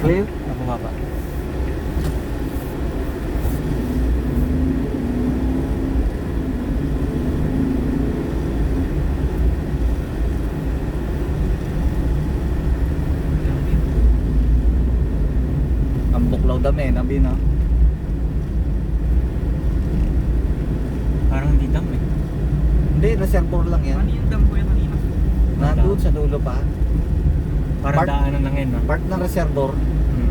Clear? Bumaba. Ang buklaw dami, nabi na. Parang hindi dam eh. Hindi, reservoir lang yan. Ano yung dam ko yung kanina? Nandun sa dulo pa. Parang Part- daanan lang yun, no? Part ng reservoir. Hmm.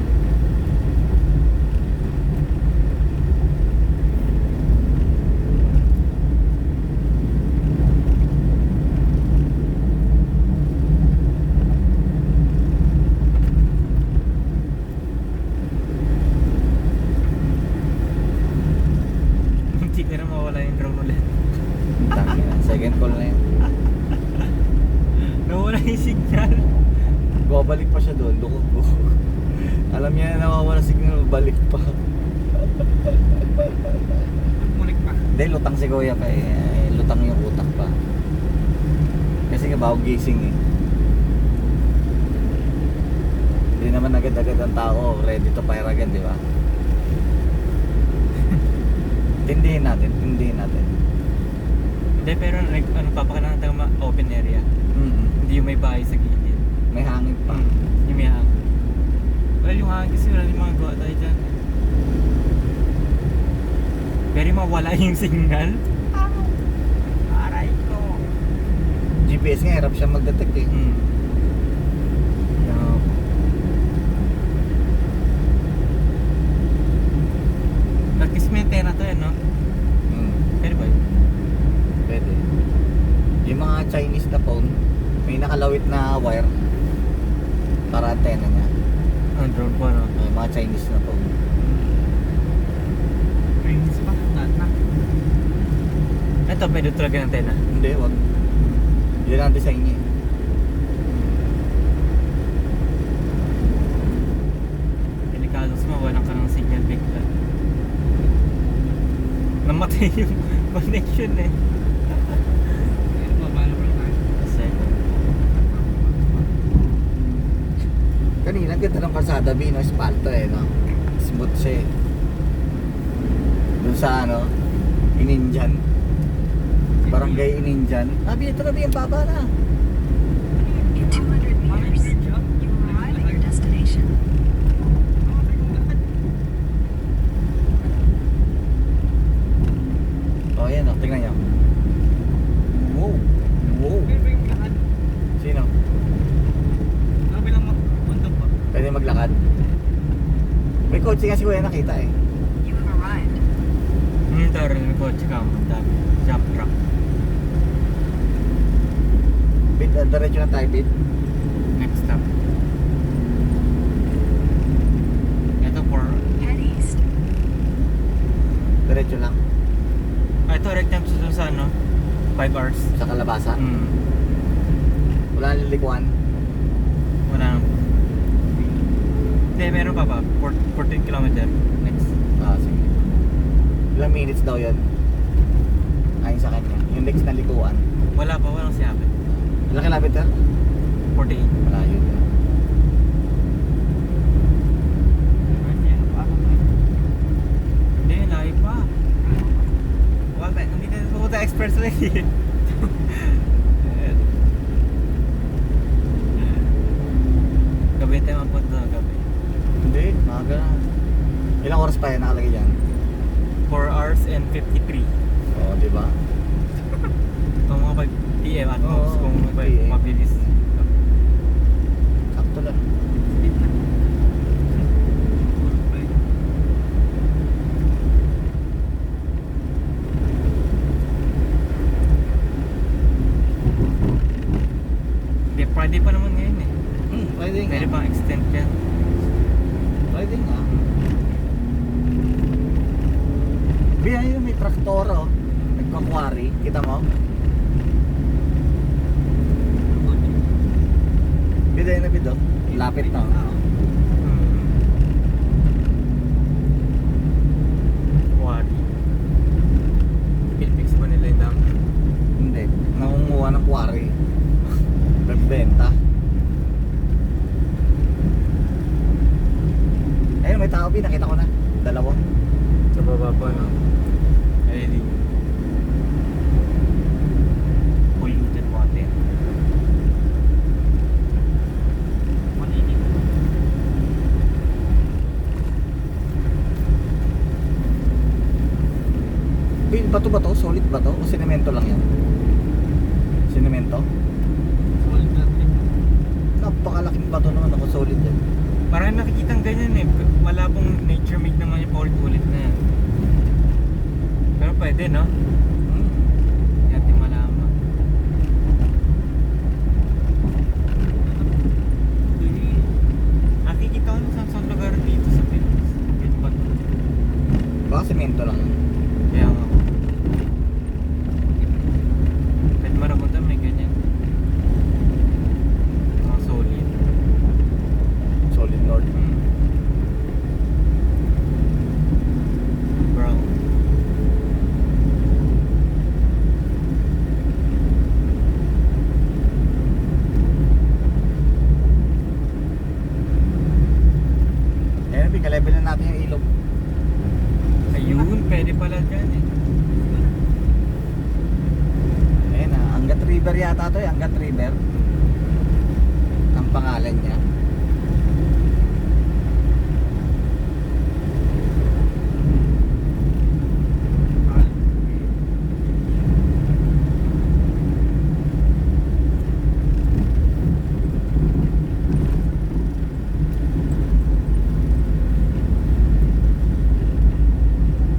Muntik na rin mawala yung drone ulit. Tangina, second call na yun. Nawala yung signal. Babalik pa siya doon, lukog. Alam niya na nawawala signal, balik pa. Munik pa. Hindi, lutang si Kuya pa eh. Lutang yung utak pa. Kasi nga bago gising eh. Hindi naman agad-agad ang tao ready to fire again, di ba? Tindihin natin. Hindi, pero like, ano, papakalan natin ang open area. Hindi yung may bahay sa gilid. May hangin pa. Yung may hangin. Well, yung hangin kasi wala yung mga gawa tayo dyan. Pero yung mawala yung signal. Aray ko. GPS nga, hirap siya mag-detect eh. Yeah. Nag-kiss may antena to yan, no? Pwede ba yun? Pwede. Yung mga Chinese na phone, may nakalawit na wire para antena niya. Ang drone po, no? Yung mga Chinese na phone. Rings pa. Lahat na. Ito, pwede talaga ng antena. Hindi, wag. Yun ang design niya eh. Delikado sa mawalan ka ng signal bigla. Namatay yung connection eh. Pero mabala pa tayo. Kasi, Kanina, ganda ng kalsada, Bino, espalto eh, no? Smooth siya eh. Dun sa ano, Ininjan. Barangay Ininjan. Sabi, ito na ba yung baba na? In 200 meters, you arrive at your destination. Oh, yan o, tingnan nyo. Wow. Wow. Pero yung lahat. Sino? Ano bilang bundok pa? Pwede maglakad. May kotse nga si Kuya nakita eh. You have arrived. taro may kotse ka. Ang dami. Jump truck. Bid, diretso na tayo, Bid. Next stop. Ito for... Head east. Diretso lang. ito direct time sa ano? 5 hours. Sa Kalabasa. Hmm. Wala nang lilikuan. Wala nang... Hindi, meron pa ba? 14 kilometer. Next. Ah, sige. Ilang minutes daw yan? Ayon sa kanya. Yung next na likuan. Wala pa, walang sinabi. Ilang kilometer? 48. Malayo. Hindi, lahi pa. Wala, hindi na pumunta expressway. Gabi tayo mapunta na gabi. Hindi, maaga na. Ilang oras pa yan nakalagay dyan? 4 hours and 53. Oo, di ba? Kung mga 5 PM at Oo, most, kung 5 PM. mabilis. Sakto lang. Speed na. Hindi, Friday pa naman ngayon eh. Pwede nga. Pwede pang extend ka. Pwede nga. Biya yun, may traktor oh. Nagkakwari. Kita mo? Biday na bido. Lapit na. Quarry. Pilpix ba nila yung dami? Hindi. Nangunguha ng kwari. Nagbenta. tao, Bin. Nakita ko na. Dalawa. Sa baba po, no? Ay, di. Polluted water. Malinig. Bin, bato ba to? Solid ba to? O sinemento lang yan? Sinemento? Solid na rin. Napakalaking bato naman ako. Solid yan. Parang nakikitang ganyan eh. Wala pong nature made naman yung paulit-ulit na yan. Pero pwede, no? Hmm. Hindi natin malaman. Nakikita ko na sa lugar dito sa Pilipinas. Yung bato. Baka semento lang yan. Kaya nga. Kahit marabutan may ganyan. Mga solid. Solid north. Brown. Ayan, Bin, ka-level na natin yung ilog. Ayun, pwede pala dyan eh. Ayan na, Angat River yata to eh. Angat River. Ang pangalan niya.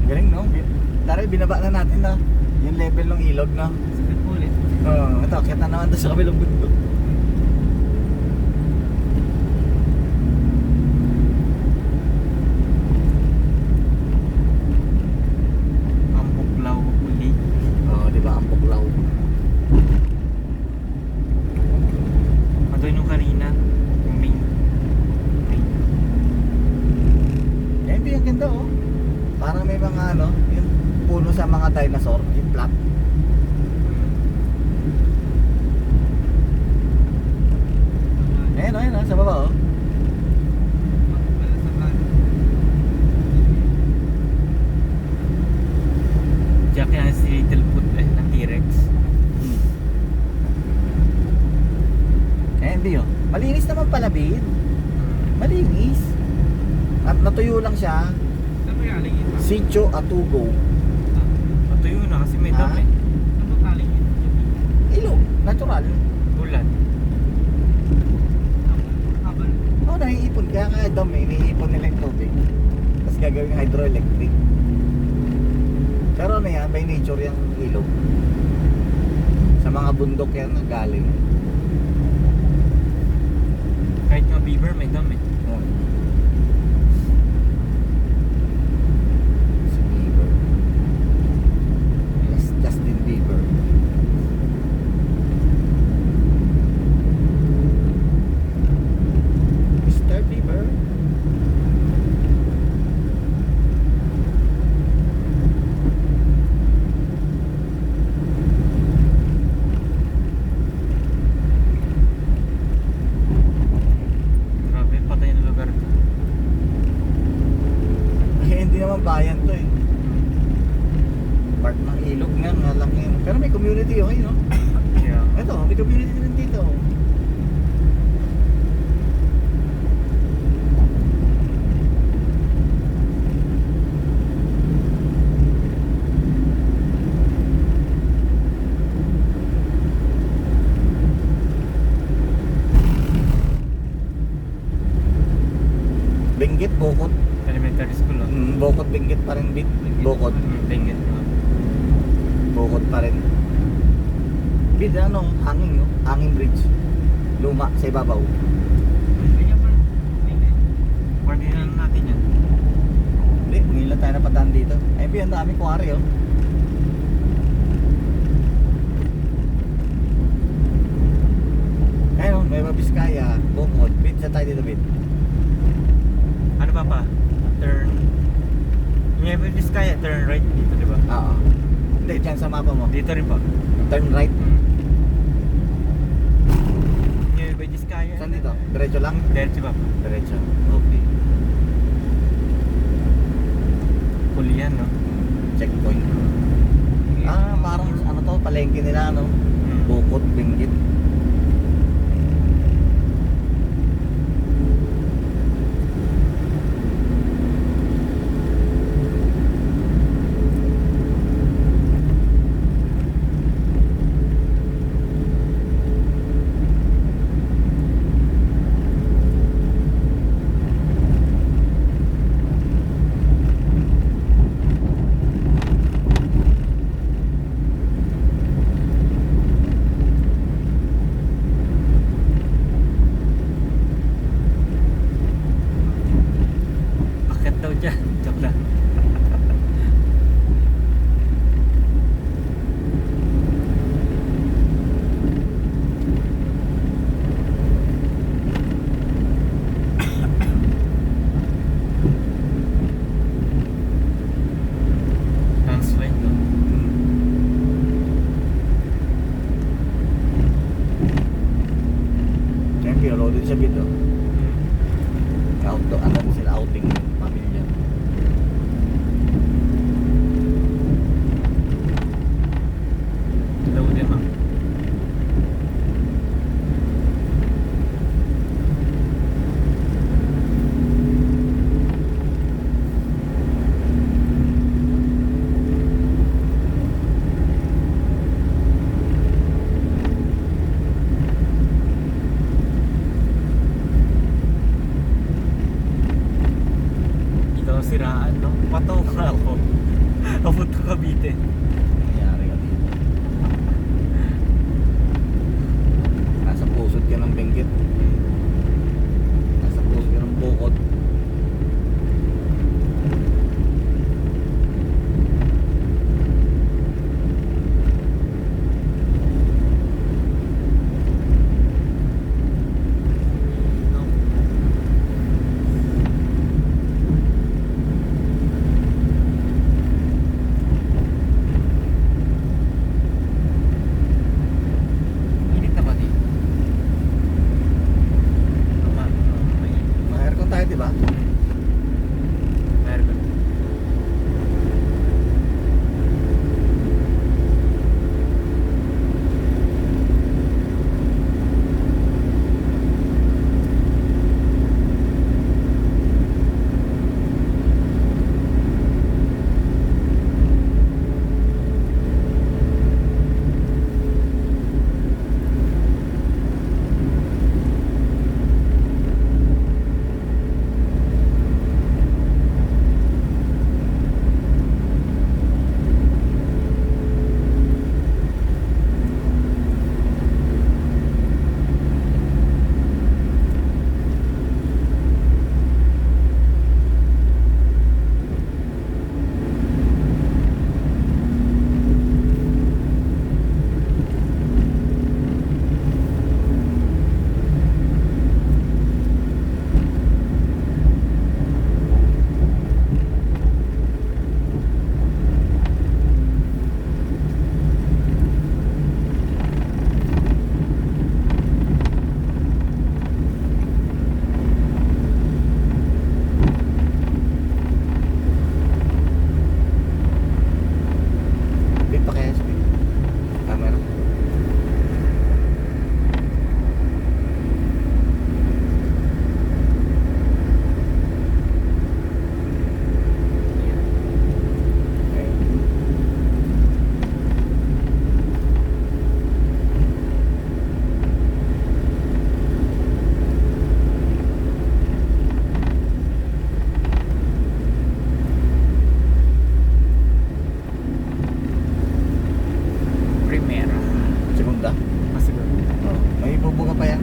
Galing no? Tara, binaba na natin na yung level ng ilog no? Sakit po ulit. Oo, ito, akit na naman doon sa kabilang bundok. Ang buklaw uli. Oo, di ba? Ang buklaw. Ito yung kanina. Yung main. Eh, hindi, ang ganda oh. Parang may mga ano, yung puno sa mga dinosaur, yung plat. Ayun oh, sa baba oh. Wala sa kan. Jack yan si Littlefoot eh, ng T-Rex. Eh, hindi oh. Malinis naman pala, Bin. Malinis. At natuyo lang siya. Saan mo galing yun? Sitio Atugo. Ito yun na kasi may Ah? dami. Saan mo galing yun? Ilog, natural. Ulan. Habal. Oo, naiipon. Kaya nga dami, iniipon nila yung tubig. Tapos gagawin hydroelectric. Pero ano yan, by nature yung ilog. Sa mga bundok yan galing. Kahit nga beaver may dami. Oh. Si Bieber. Yes, Justin Bieber. Mr. Bieber. Grabe, patay na lugar to. Eh, hindi naman bayan to eh. Part ng ilog nga, nga lang yun. Pero may community okay, no? Kaya, Ito, may community rin dito. Benguet, Bokot. elementary school oh. Bokot, Benguet pa rin. Bokot. Benguet nga. Bokot pa rin. Bid, ano, hanging, no? Hanging bridge. Luma, sa ibabaw. Ganyan pa. Hindi. Pwede na natin yan. Hindi, ngayon lang tayo napadaan dito. Ay, Bid, ang dami kuwari, oh. Ayun, Nueva Vizcaya, Bokot. Bid, sa tayo dito, Bid. Ano pa? Turn. Nueva Vizcaya, turn right dito, di ba? Oo. Hindi, dyan sa mapa mo. Dito rin pa. Turn right. Nueva Vizcaya. Saan dito? Diretso lang? Diretso ba? Diretso. Okay. Hulihan, no? Checkpoint. Ah, parang ano to, palengke nila, no? Hmm. Bukod, Benguet. Bakit daw dyan? Joke lang. Transway, no? Siyempre, loaded sa bit, oh. Hmm. Outdoor, ano sila, outing, pamilya. Loaded, ma'am. Ikaw ang siraan, no? Pataw ka ako. Abot ko Cavite. Nangyari ka dito. Nasa pusod ka ng Benguet. Nasa pusod ka ng Bukod. No? Init na ba dito? May May-aircon tayo, di ba? meron. Bit pa kaya speed. Camera. Okay. Primera. Segunda. Masiguro. Oh, may bubunga pa yan.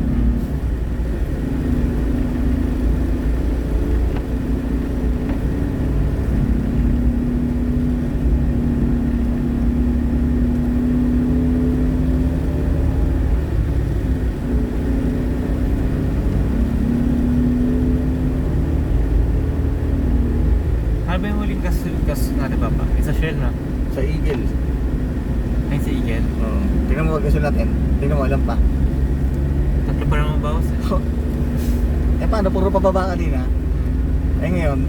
Ano ba yung huling gas natin, Papa? Isa Shell, no? Sa Eagle. Ayun si Eagle. Oh. Tingnan mo gasol natin. Tingnan mo, alam pa. Tatlo pa naman bawas, eh. Eh paano, puro pababa kanina. Eh ngayon,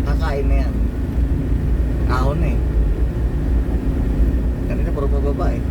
kakain na yan. Nakahon na eh. Kanina puro pababa eh.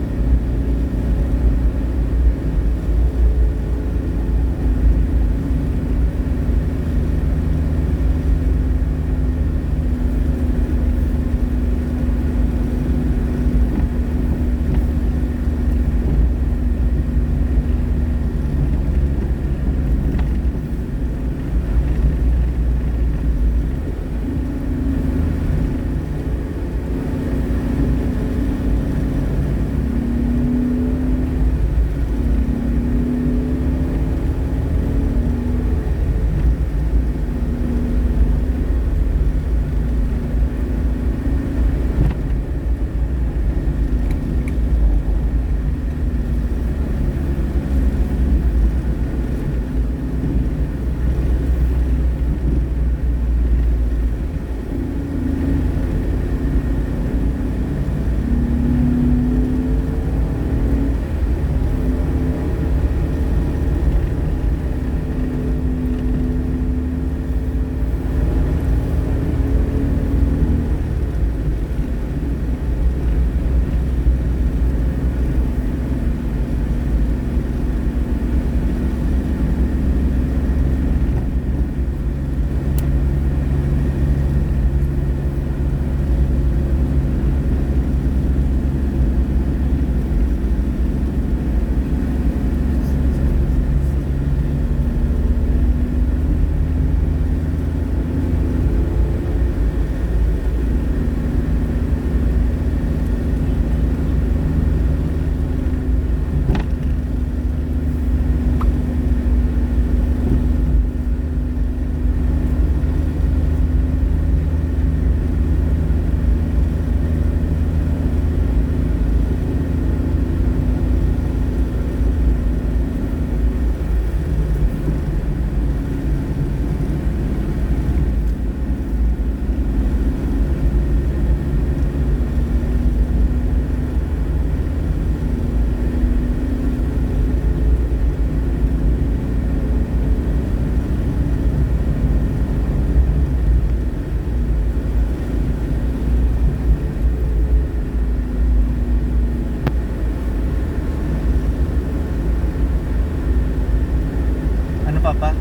Papa,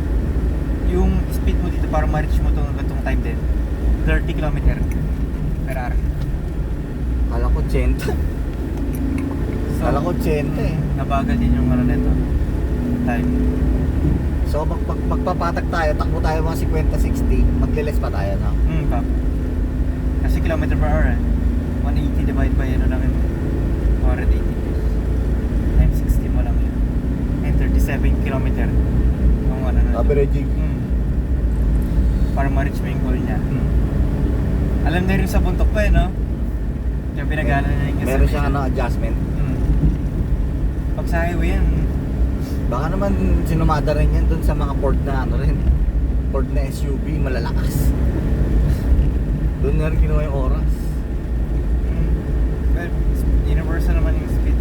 yung speed mo dito para ma-reach mo itong time din 30 km per hour. Kala ko 80. Kala ko 80 eh. Nabagal din yung ano nito time. So magpapatag tayo, takbo tayo mga 50-60, maglilis pa tayo, no? Papa. Kasi kilometer per hour 180 divided by ano namin 180 times 60 mo lang yun. And 37 kilometer yung ano na Averaging. para ma-reach mo yung goal niya. Alam na rin sa buntok pa no? Kaya pinagana na yung Meron siyang adjustment. Pag sa highway yan, Baka naman sinumada rin yan dun sa mga Ford na Ford na SUV malalakas. Doon na rin kinuha yung oras. well, universal naman yung speed.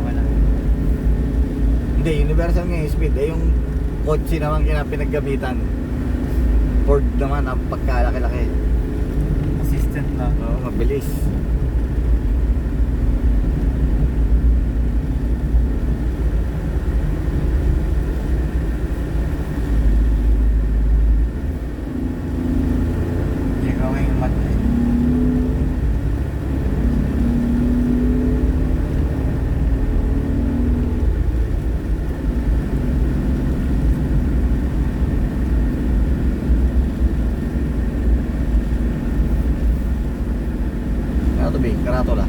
Wala. Hindi, universal nga yung speed. Yung kotse naman pinaggamitan. Ford naman ang pagkalaki-laki. Assistant na. Oo, mabilis. Gagawin yung mat eh. Ano to, Bing? Karatula.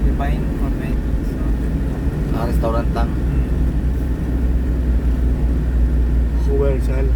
Divine Convent. So, Restaurant lang. Commercial.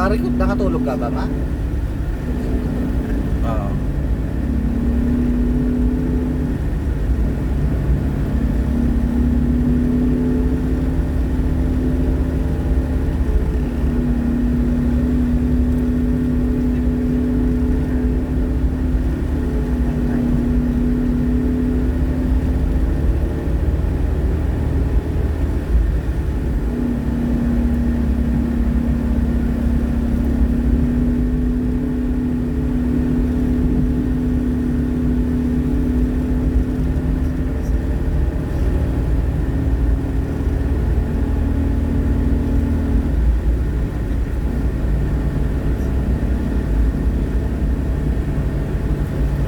Nakarecord, nakatulog ka ba, ma? Oo.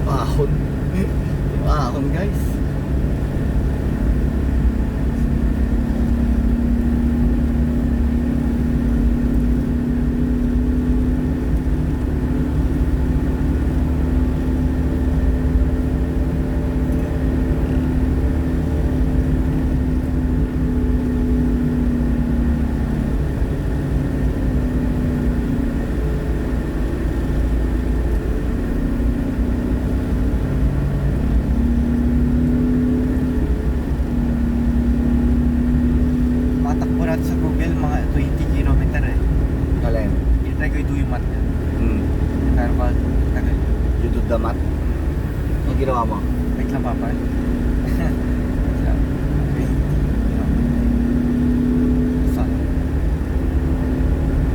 Ahon. Ahon, guys. Matakbo natin sa Google mga 20 kilometer eh. Alin? I-try ko i-do yung math niya. Hmm. Pero ba, tagal. You do the math. Ang ginawa mo? Wait lang papa. Wait lang. 20 kilometer. Saan?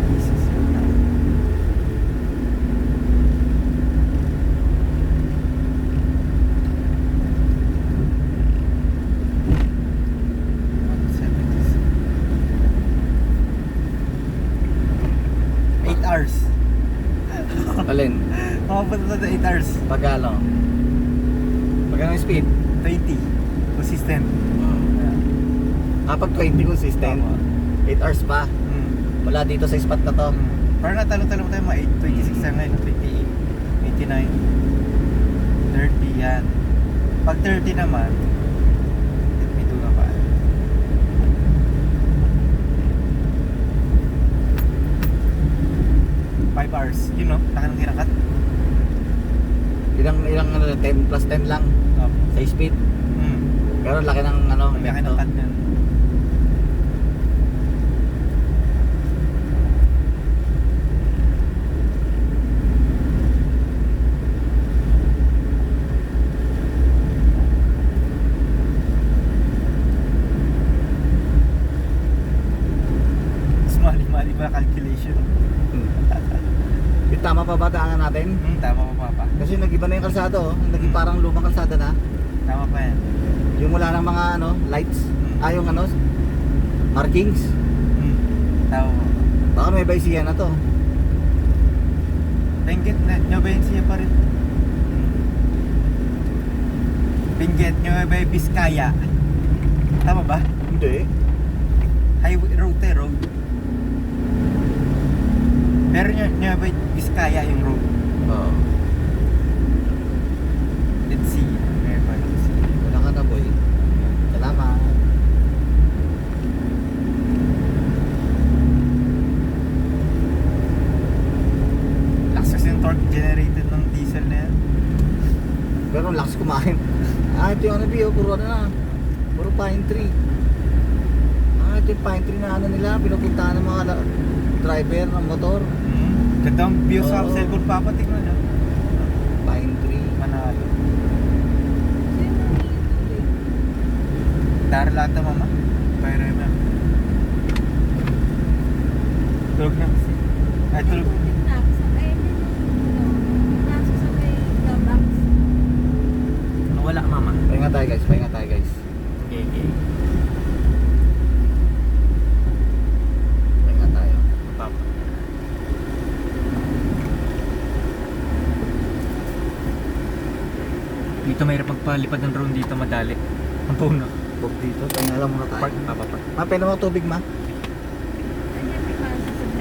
This is your time. Eight hours. Alin? Makapunta na 8 hours. Pagkano? Pagkano yung speed? 20. Consistent. Pag 20 consistent. Tama. 8 hours pa. Hmm. Wala dito sa spot na to. Parang natalo-talo tayo mga 8, 26 na ngayon, 28, 29, 30 yan. Pag 30 naman, may duga pa. Five hours, yun no? Taka nang kinakat. Ilang ano, 10 plus 10 lang sa speed. Pero laki ng ano, Ang laki ng epekto. cut niyan. Mas mali-mali ba calculation? Yung tama pa ba daanan natin? Tama pa papa. Kasi nag-iba na yung kalsada oh. Naging parang lumang kalsada na. Tama pa yan. Yung wala ng mga ano, lights. Yung ano, markings. Tama pa. Baka may baisiyan na to. Benguet na Nueva pa rin. Benguet Nueva Vizcaya. Tama ba? Hindi. Highway road eh, road. Pero Nueva Vizcaya yung road. Oo. Let's see. Nueva Vizcaya. Wala ka na boy. Salamat. Lakas yung torque generated ng diesel na yan. Pero ang lakas kumain. Ito yung ano Bio, puro ano na. Puro pine tree. Ito yung pine tree na ano nila, pinupuntahan ng mga driver ng motor. Ganda ang view sa Oo. cellphone papa, tingnan nyo. Pine tree. Manalo. Dar lahat na mama. Pero yun na. Tulog na kasi. Ay, tulog. Wala mama. Pahinga tayo guys, pahinga tayo guys. Okay, okay. Pahinga tayo. Papa. Dito mahirap magpalipad ng drone dito madali. Ang puno. Huwag dito, pahinga lang muna tayo. Park, papa, park. Ma, pwede mo tubig ma?